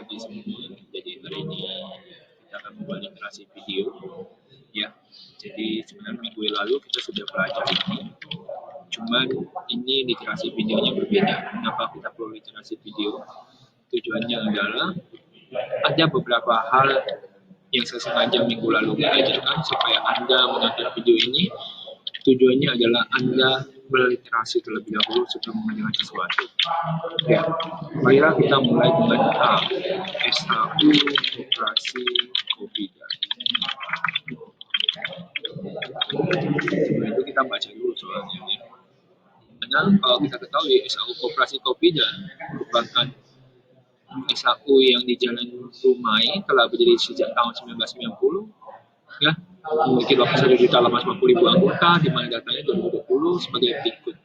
pagi semua. Jadi hari ini kita akan membuat literasi video, ya. Jadi sebenarnya minggu lalu kita sudah belajar ini, cuman ini literasi videonya berbeda. Kenapa kita perlu literasi video? Tujuannya adalah ada beberapa hal yang saya sengaja minggu lalu mengajarkan supaya Anda menonton video ini. Tujuannya adalah Anda berliterasi terlebih dahulu sebelum mendengar sesuatu. Ya, marilah kita mulai dengan SHU operasi COVID. Sebelum itu kita baca dulu soalnya. Karena kalau kita ketahui SHU operasi COVID merupakan SHU yang di Jalan Rumai telah berdiri sejak tahun 1990, ya, memiliki 1.850.000 anggota, di mana datanya 2020 sebagai berikut.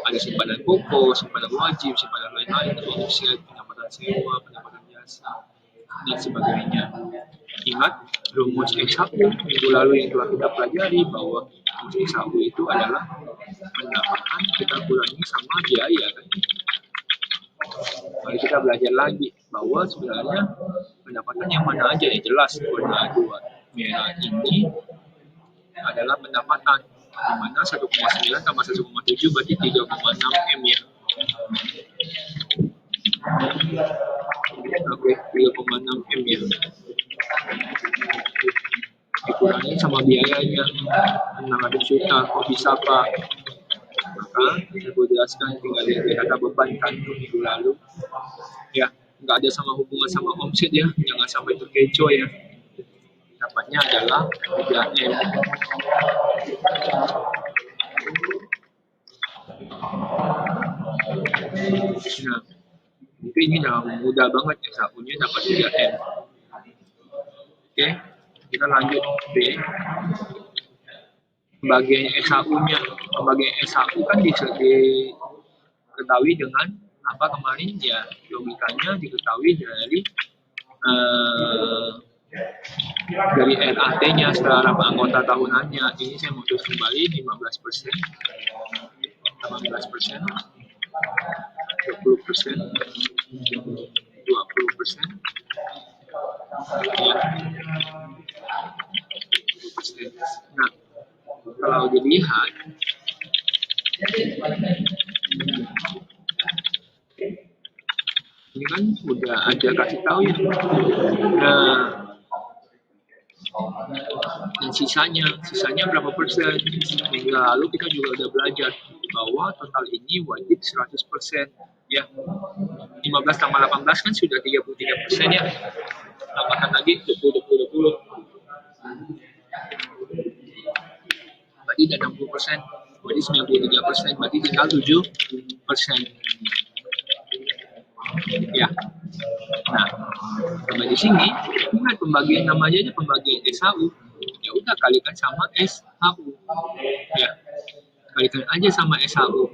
Ada simpanan pokok, simpanan wajib, simpanan lain-lain, omset, pendapatan sewa, pendapatan jasa, dan sebagainya. Ingat, rumus SHU minggu lalu yang telah kita pelajari bahwa rumus SHU itu adalah pendapatan kita kurangi sama biaya, kan? Mari kita belajar lagi bahwa sebenarnya pendapatan yang mana aja yang jelas. Warna 2 merah ini adalah pendapatan, di mana 1,9 tambah 1,7 berarti 3,6 M, ya. Oke, 3,6 M, ya. Dikurangi sama biayanya 600 juta. Kok bisa, Pak? Maka saya jelaskan, tinggal lihat data beban kan minggu lalu, ya. Nggak ada sama hubungan sama omset, ya, jangan sampai terkecoh, ya. Dapatnya adalah 3M. Nah, mungkin ini udah mudah banget ya, SHU-nya dapat 3M. Oke, kita lanjut B. Pembagian SHU-nya. Pembagian SHU kan diketahui dengan apa kemarin, ya, logikanya diketahui dari RAT-nya setelah anggota tahunannya. Ini saya mau terus kembali 15%, 18%, 20%, 20%, ya, 20%. Nah, kalau dilihat ini kan udah ada kasih tahu, ya. Nah, dan sisanya berapa persen? Minggu lalu kita juga udah belajar bahwa total ini wajib 100%, ya. 15 tambah 18 kan sudah 33%, ya. Tambahkan lagi 20. Berarti ada 60%, berarti 93%, berarti tinggal 7%. Ya. Nah, sampai di sini, ingat pembagian namanya aja pembagian SHU. Ya udah, kalikan sama SHU. Ya. Kalikan aja sama SHU.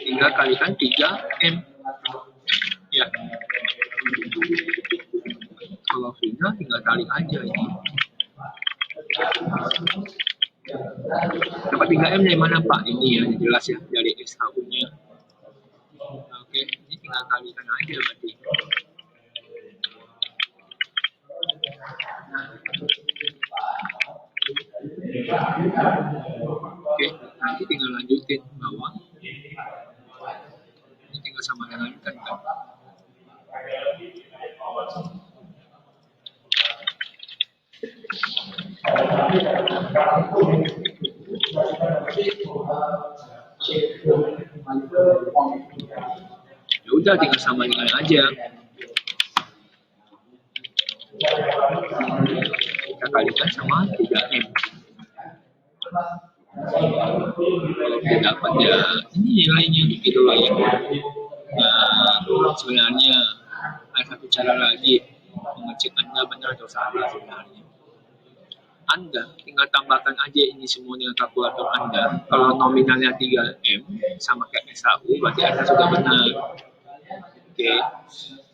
Tinggal kalikan 3M. Ya. Kalau sudah, tinggal kali aja ini. Dapat 3M dari mana, Pak? Ini ya, jelas, ya, dari SHU-nya. Oke, ini tinggal kalikan aja berarti. Oke, nanti tinggal lanjutin bawah. Ini tinggal sama dengan kan. Ya udah, tinggal sama dengan aja. Kita kalikan sama 3M. Kalau kita dapat, ya, ini nilainya gitu lah, ya. Nah, sebenarnya ada satu cara lagi mengecek Anda benar atau salah sebenarnya. Anda tinggal tambahkan aja ini semua dengan kalkulator Anda. Kalau nominalnya 3M sama kayak SHU, berarti Anda sudah benar. Oke,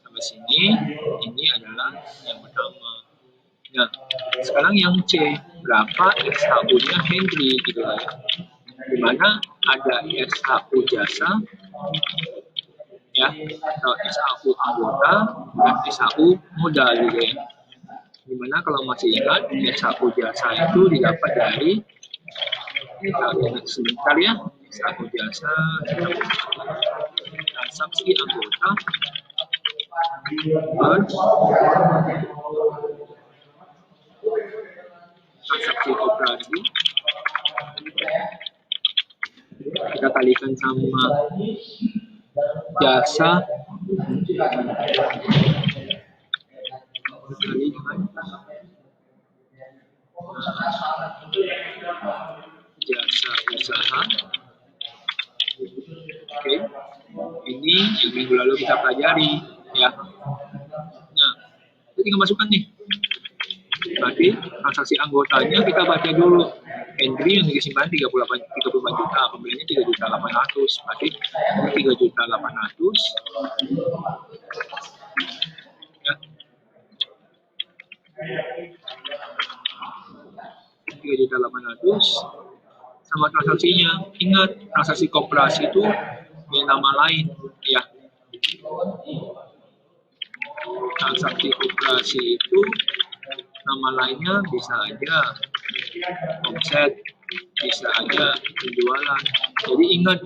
sampai sini ini adalah yang pertama. Nah, sekarang yang C, berapa SHU-nya Henry gitu lah, ya. Dimana ada SHU jasa, ya, atau SAU anggota dan SAU modal gitu ya. Dimana kalau masih ingat SAU jasa itu didapat dari kita lihat sebentar ya, SAU jasa transaksi anggota per transaksi koperasi kita kalikan sama jasa kali dengan jasa usaha. Oke, ini yang minggu lalu kita pelajari ya. Nah, kita tinggal masukkan nih. Berarti transaksi anggotanya kita baca dulu. Entry yang disimpan 34 juta, pembelinya 3.800.000. Berarti 3.800.000 ya. 3.800.000 sama transaksinya. Ingat, transaksi koperasi itu punya nama lain ya. Transaksi koperasi itu nama lainnya bisa aja omset, bisa aja penjualan. Jadi ingat,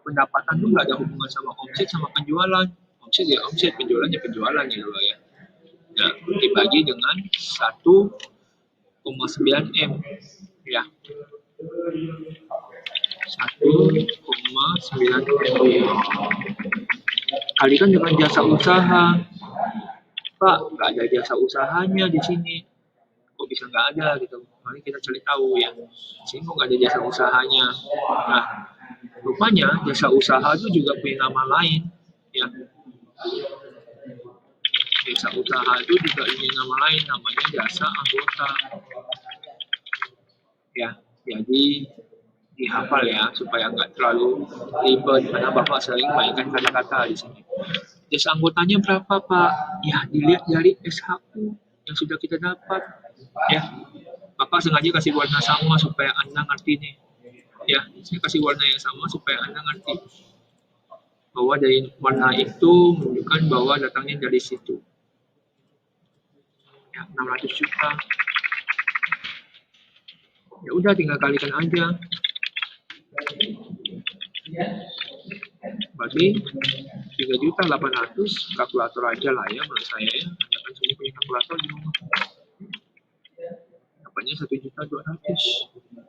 pendapatan itu nggak ada hubungan sama omset sama penjualan. Omset ya omset, penjualan ya penjualan ya loh ya. Nah, dibagi dengan 1,9 M ya. 1,9 M. Kalikan dengan jasa usaha. Pak, nggak ada jasa usahanya di sini. Kok bisa nggak ada gitu? Mari kita cari tahu ya. Sini kok nggak ada jasa usahanya. Nah, rupanya jasa usaha itu juga punya nama lain ya. Jasa usaha itu juga punya nama lain, namanya jasa anggota ya. Jadi dihafal ya supaya nggak terlalu ribet karena Bapak sering mainkan kata-kata di sini. Jasa anggotanya berapa Pak? Ya dilihat dari SHU yang sudah kita dapat ya. Bapak sengaja kasih warna sama supaya Anda ngerti nih ya. Saya kasih warna yang sama supaya Anda ngerti bahwa dari warna itu menunjukkan bahwa datangnya dari situ ya. 600 juta ya udah tinggal kalikan aja. Berarti 3.800.000, kalkulator aja lah ya menurut saya ya. Anda kan sudah punya kalkulator di rumah. Dapatnya 1.200.000.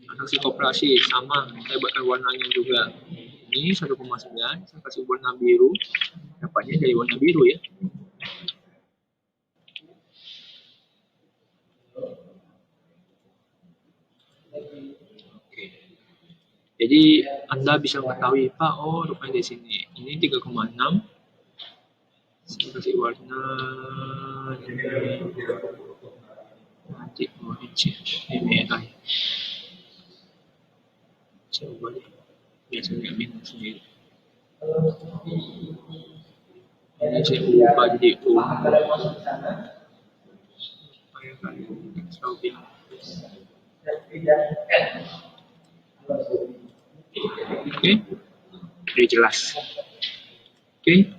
Transaksi koperasi sama, saya buatkan warnanya juga. Ini 1,9, saya kasih warna biru. Dapatnya dari warna biru ya. Oke. Jadi Anda bisa mengetahui Pak, oh rupanya di sini. Ini 3,6. Saya kasih warna ini. Nanti orange ini merah. Coba deh. Biasanya minum sendiri. Ini saya ubah jadi ungu. Supaya kalian tahu bilang. Oke, sudah jelas. Oke,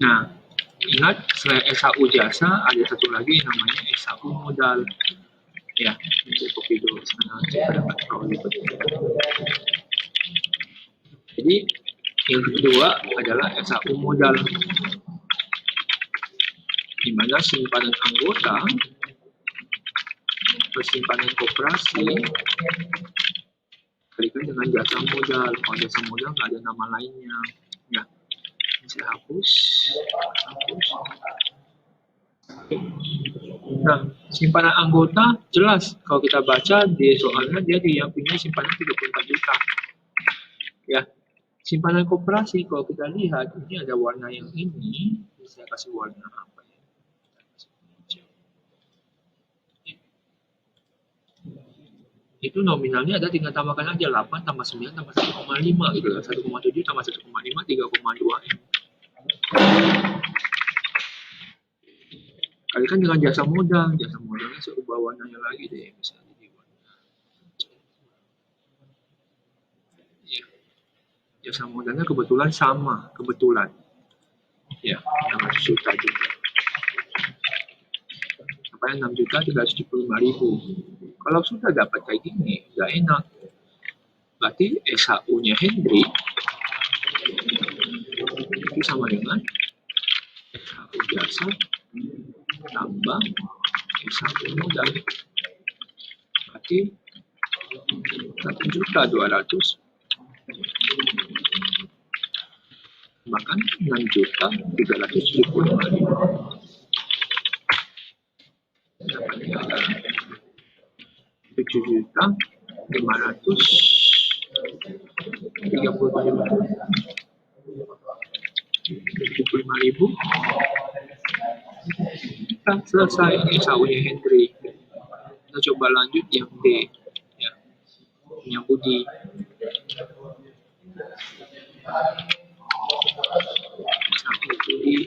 nah ingat selain SHU jasa ada satu lagi namanya SHU modal. Ya, ini kopi dulu karena saya dapat tahu itu. Jadi yang kedua adalah SHU modal, di mana simpanan anggota, persimpanan koperasi kalikan dengan jasa modal. Kalau jasa modal nggak ada nama lainnya ya. Ini saya hapus. Nah, simpanan anggota jelas kalau kita baca di soalnya dia yang punya simpanan 34 juta ya. Simpanan koperasi kalau kita lihat ini ada warna yang ini, saya kasih warna apa ya? Itu nominalnya ada, tinggal tambahkan aja 8 tambah 9 tambah 1,5 gitu ya. 1,7 tambah 1,5 3,2 M. Kalikan dengan jasa modal. Jasa modalnya saya ubah warnanya lagi deh, misalnya di warna ya. jasa modalnya kebetulan sama, kebetulan. Ya, 600 juta juga. Sampai 6 juta 375.000. Kalau sudah dapat kayak gini, udah enak. Berarti SHU-nya Hendri itu sama dengan SHU jasa tambah SHU modal. Berarti 1.200.000 bahkan 6.375.000. Dapatnya adalah 7.535.000. Kita selesai SHU-nya Hendri. Kita coba lanjut yang D, ya, yang Budi. Sampai Budi,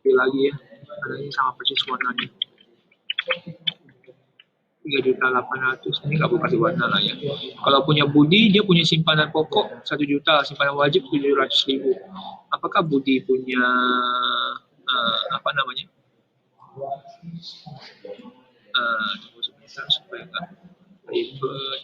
pilih lagi ya, karena ini sama persis warnanya. 3.800.000 ini nggak perlu kasih warna lah ya. Kalau punya Budi, dia punya simpanan pokok 1 juta, simpanan wajib 700.000. Apakah Budi punya apa namanya? Tunggu sebentar supaya nggak ribet.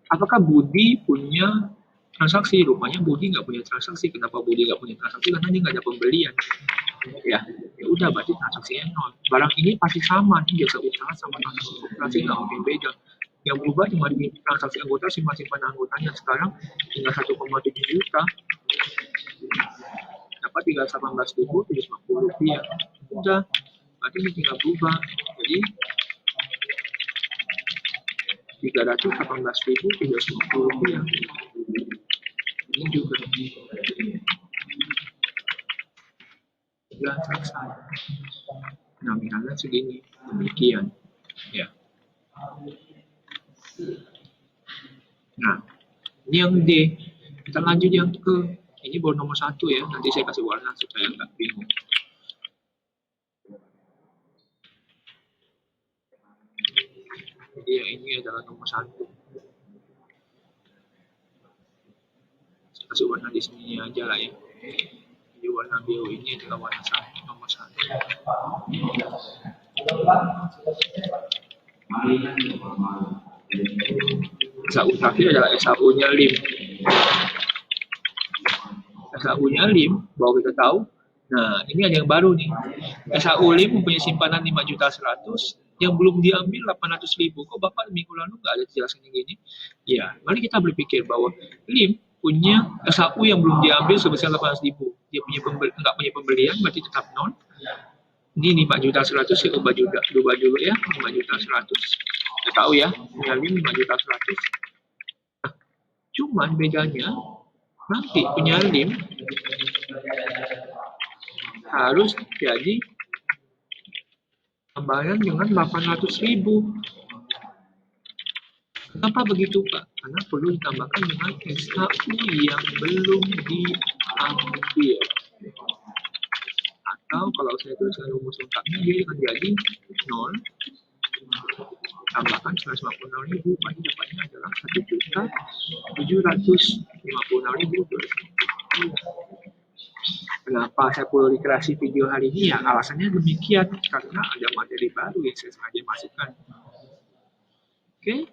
Apakah Budi punya transaksi? Rupanya Budi nggak punya transaksi. Kenapa Budi nggak punya transaksi? Karena dia nggak ada pembelian. Ya udah, berarti transaksinya nol. Barang ini pasti sama nih, jasa usaha sama transaksi koperasi nggak mungkin beda. Yang berubah cuma di transaksi anggota, simpan anggotanya. Sekarang tinggal 1,7 juta. Dapat 318.750 rupiah. Udah, berarti ini tinggal berubah. Jadi 318.350 rupiah. Ini juga sudah selesai. Nominalnya segini, demikian. Ya. Nah, ini yang D. Kita lanjut yang ke, ini baru nomor 1 ya. Nanti saya kasih warna supaya nggak bingung. Jadi yang ini adalah nomor 1. Saya kasih warna di sini aja lah ya. Jadi warna biru ini adalah warna 1, nomor 1. SHU terakhir adalah SHU-nya LIM. SHU-nya LIM, bahwa kita tahu, nah ini ada yang baru nih. SHU LIM mempunyai simpanan 5.100.000 yang belum diambil 800.000. Kok Bapak minggu lalu nggak ada dijelasin yang gini? Ya, mari kita berpikir bahwa LIM punya SHU yang belum diambil sebesar 800.000. Dia punya nggak punya pembelian, berarti tetap non. Ini 5.100.000, saya ubah dulu ya, 5.100.000. Kita tahu ya, punya LIM 5.100.000. Nah, cuman bedanya nanti punya LIM harus jadi tambahan dengan 800.000. Kenapa begitu Pak? Karena perlu ditambahkan dengan SHU yang belum diambil. Atau kalau saya tuliskan rumus lengkapnya, dia akan jadi 0 tambahkan 156.000, berarti dapatnya adalah 1.756.000. Kenapa saya perlu kreasi video hari ini ya? Alasannya demikian, karena ada materi baru yang saya sengaja masukkan. Oke,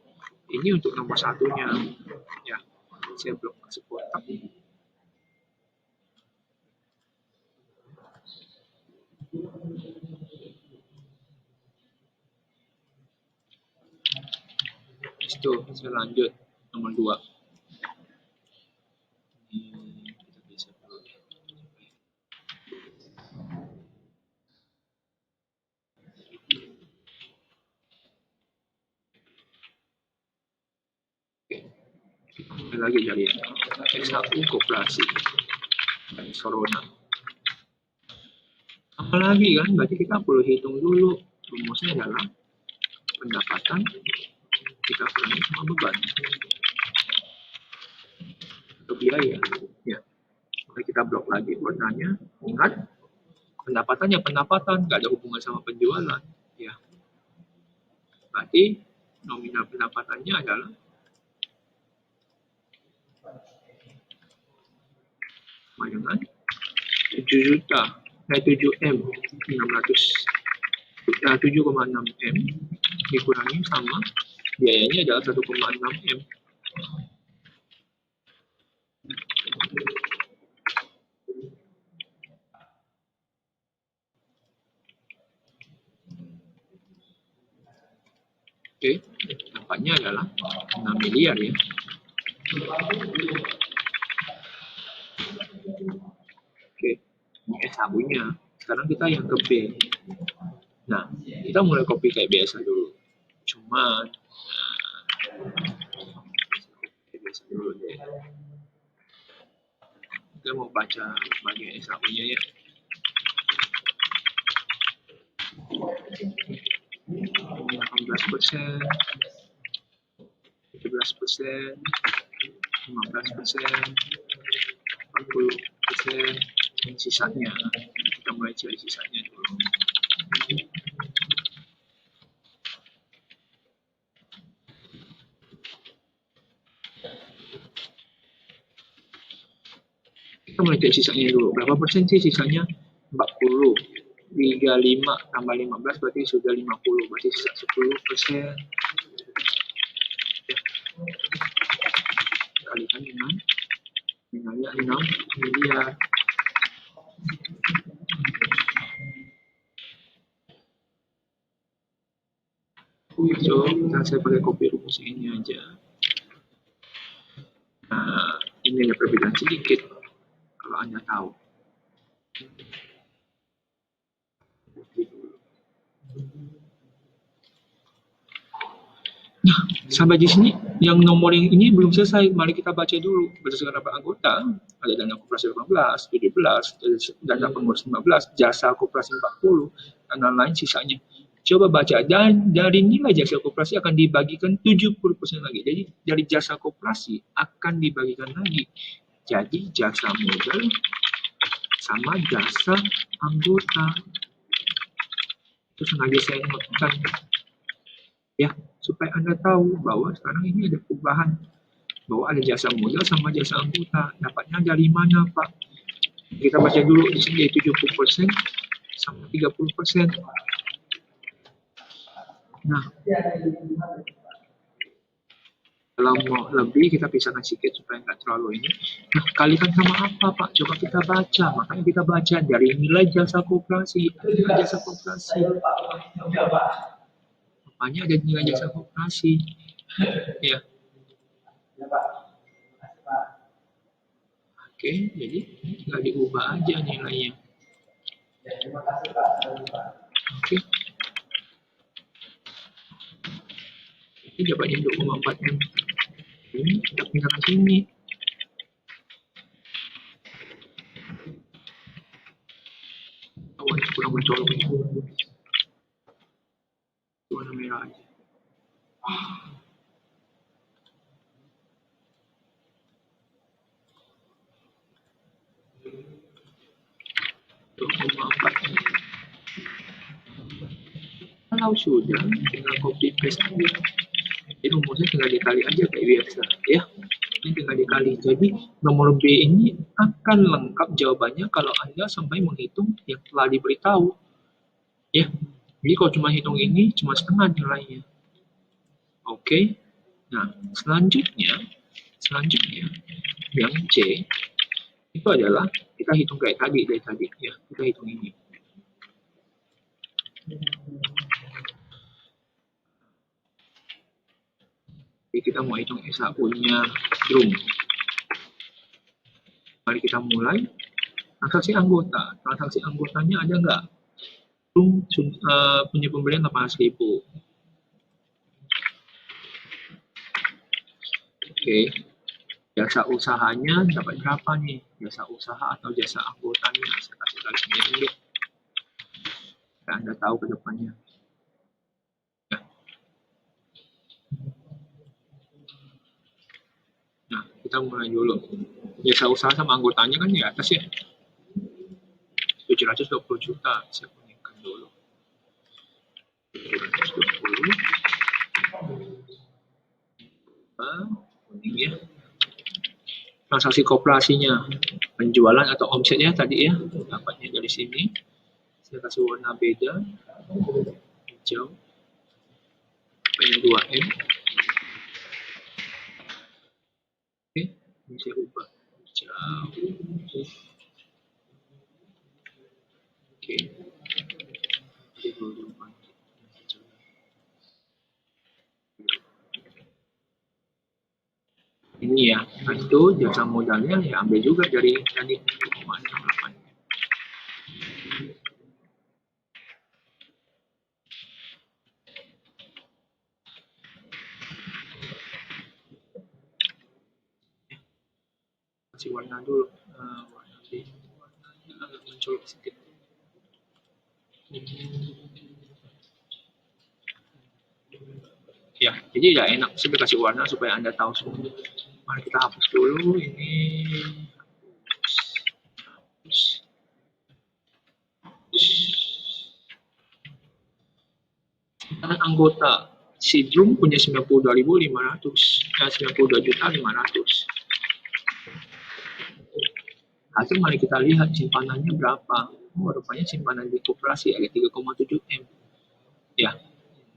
ini untuk nomor 1-nya. Ya, saya belum kasih kotak. Itu, saya lanjut nomor 2. Lagi dari SHU koperasi dan Sorona. Apalagi kan, berarti kita perlu hitung dulu. Rumusnya adalah pendapatan kita kurangi sama beban atau biaya. Ya, kita blok lagi ordernya. Ingat, pendapatannya pendapatan, nggak ada hubungan sama penjualan. Ya, berarti nominal pendapatannya adalah sama dengan 7 juta, 7M 7,6M dikurangi sama biayanya adalah 1,6M. Oke, dapatnya adalah 6 miliar ya. Oke, ini S1-nya. Sekarang kita yang ke B. Nah, kita mulai copy kayak biasa dulu. Cuman, kayak biasa dulu deh. Kita mau baca bagian S1-nya ya. 18%, 17%, 15%, 40%, dan sisanya. Kita mulai cari sisanya dulu. Kita mulai cari sisanya dulu. Berapa persen sih sisanya? 40. 35 tambah 15 berarti sudah 50. Berarti sisa 10%. Kalikan dengan nilainya 6 miliar. So, saya pakai kopi rumus ini aja. Nah, ini ada perbedaan sedikit kalau Anda tahu. Nah, sampai di sini yang nomor ini belum selesai. Mari kita baca dulu. Berdasarkan daftar anggota, ada dana koperasi 18, 17, dana pengurus 15, jasa koperasi 40, dan lain-lain sisanya. Coba baca, dan dari nilai jasa koperasi akan dibagikan 70% lagi. Jadi dari jasa koperasi akan dibagikan lagi. Jadi jasa modal sama jasa anggota. Itu sengaja saya notkan ya, supaya Anda tahu bahwa sekarang ini ada perubahan, bahwa ada jasa modal sama jasa anggota. Dapatnya dari mana, Pak? Kita baca dulu di sini 70% sama 30%. Nah, kalau mau lebih kita pisahkan sedikit supaya nggak terlalu ini. Nah, kalikan sama apa, Pak? Coba kita baca. Makanya kita baca dari nilai jasa koperasi. Nilai jasa koperasi. Makanya ada nilai jasa koperasi. Ya. Oke, jadi tinggal diubah aja nilainya. Oke. Ini dapatnya 2,4M. Ini kita pindahkan sini. Awalnya kurang mencolok ini. Warna merah aja. Kalau sudah, tinggal copy paste aja. Jadi rumusnya tinggal dikali aja kayak biasa, ya. Ini tinggal dikali. Jadi nomor B ini akan lengkap jawabannya kalau Anda sampai menghitung yang telah diberitahu, ya. Jadi kalau cuma hitung ini, cuma setengah nilainya. Oke. Nah, selanjutnya yang C itu adalah kita hitung kayak tadi dari tadi, ya. Kita hitung ini. Jadi kita mau hitung SAU-nya drum. Mari kita mulai. Transaksi anggota. Transaksi anggotanya ada nggak? Drum punya pembelian 800.000. Oke. Jasa usahanya dapat berapa nih? Jasa usaha atau jasa anggotanya? Saya kasih garis merah dulu. Supaya Anda tahu ke depannya. Nah, Kita mulai dulu. Jasa usaha sama anggotanya kan di atas ya. 720 juta. Saya kuningkan dulu. 720. Kuning ya. Transaksi koperasinya, penjualan atau omsetnya tadi ya, dapatnya dari sini. Saya kasih warna beda, hijau, yang 2M. Oke, ini saya ubah hijau. Oke, ini ya, itu jasa modalnya ya ambil juga dari tadi 1,68. Kasih warna dulu, warna agak mencolok sedikit. Ya, jadi ya enak saya kasih warna supaya Anda tahu semua. Mari kita hapus dulu ini. Simpanan anggota Sidrum punya 92.500, 92.500. Hasil mari kita lihat simpanannya berapa. Oh, rupanya simpanan di koperasi ada 3,7 M. Ya,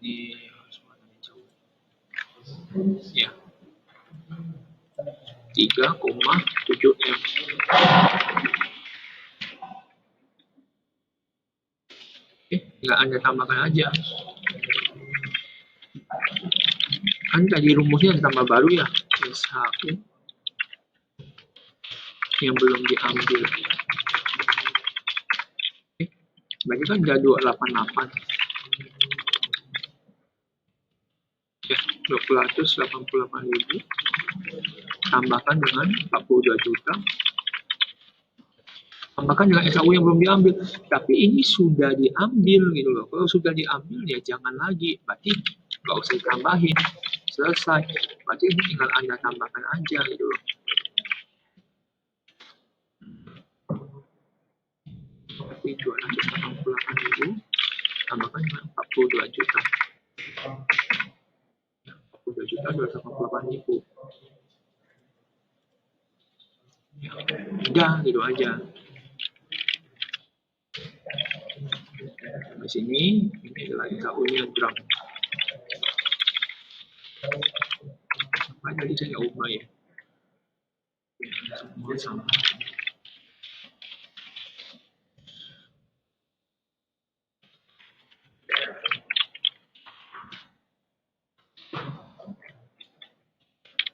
ini harus warna hijau. Ya, 3,7 M. Nggak Anda tambahkan aja. Kan tadi rumusnya ditambah baru ya, SHU yang belum diambil. Berarti kan ada 288. Ya, 288.000 tambahkan dengan 42 juta. Tambahkan dengan SAU yang belum diambil. Tapi ini sudah diambil gitu loh. Kalau sudah diambil ya jangan lagi. Berarti nggak usah ditambahin. Selesai. Berarti ini tinggal Anda tambahkan aja gitu loh. Tapi 288.000 tambahkan dengan 42 juta. 42 juta 288.000. Ya, udah gitu aja. Di sini ini adalah SAU-nya drum. Apa jadi saya nggak ubah ya? Semua sama.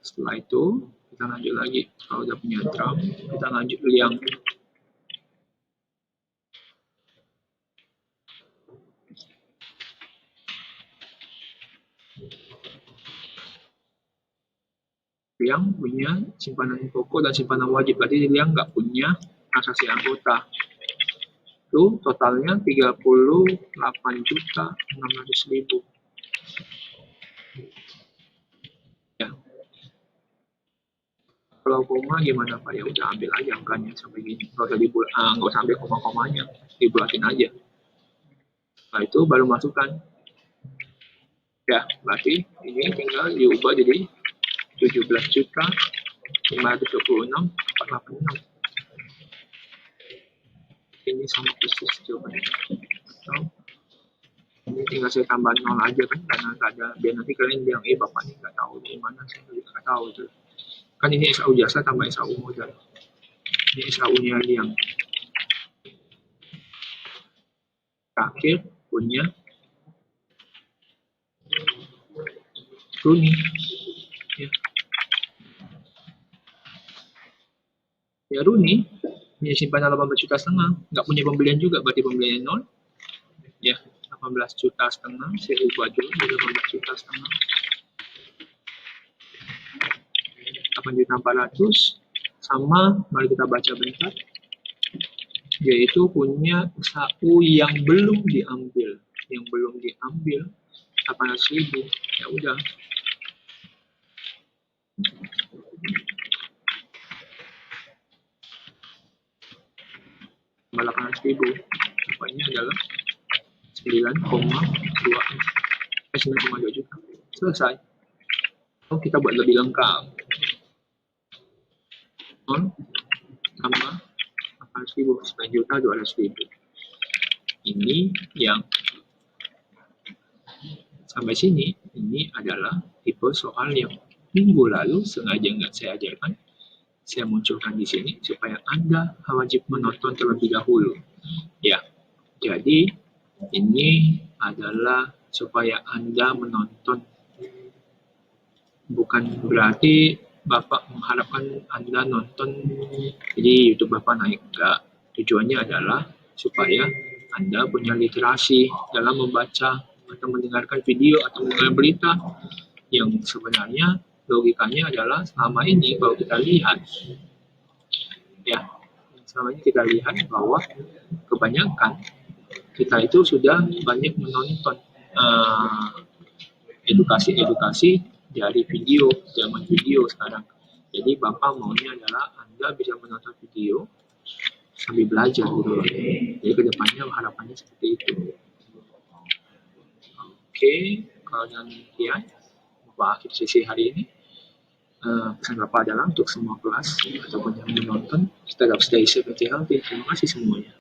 Setelah itu kita lanjut lagi. Kalau udah punya drum, kita lanjut liang. Liang punya simpanan pokok dan simpanan wajib. Berarti liang nggak punya transaksi anggota. Itu totalnya 38.600.000. Ya. Kalau koma gimana Pak? Ya udah ambil aja angkanya sampai gini. Nggak usah ambil koma-komanya, dibulatin aja. Nah itu baru masukkan. Ya, berarti ini tinggal diubah jadi 17.526.486. Ini sama persis jawabannya. Atau ini tinggal saya tambah 0 aja kan, karena nggak ada. Biar nanti kalian bilang, bapak ini nggak tahu dari mana, saya nggak tahu itu. Kan ini SAU jasa tambah SAU modal. Ini SAU-nya yang terakhir punya Runi. Ya Runi punya simpanan 18 juta setengah, nggak punya pembelian juga, berarti pembeliannya 0. Ya, 18 juta setengah, saya ubah dulu jadi 18 juta setengah. 8.400.000 sama, mari kita baca bentar, yaitu punya SAU yang belum diambil, 800.000. Ya udah, tambah 800.000. Dapatnya adalah 9,2 juta. Selesai. Oh, kita buat lebih lengkap. Tambah 800.000, 9.200.000. Ini yang sampai sini, ini adalah tipe soal yang minggu lalu sengaja nggak saya ajarkan. Saya munculkan di sini supaya Anda wajib menonton terlebih dahulu. Ya, jadi ini adalah supaya Anda menonton. Bukan berarti Bapak mengharapkan Anda nonton jadi YouTube Bapak naik. Enggak. Tujuannya adalah supaya Anda punya literasi dalam membaca atau mendengarkan video atau mendengar berita yang sebenarnya logikanya adalah selama ini kalau kita lihat bahwa kebanyakan kita itu sudah banyak menonton edukasi dari video, zaman video sekarang. Jadi Bapak maunya adalah Anda bisa menonton video sambil belajar gitu loh. Jadi kedepannya harapannya seperti itu. Oke, kalau demikian Bapak akhir sesi hari ini. Pesan Bapak adalah untuk semua kelas ataupun yang menonton, tetap stay safe and healthy. Terima kasih semuanya.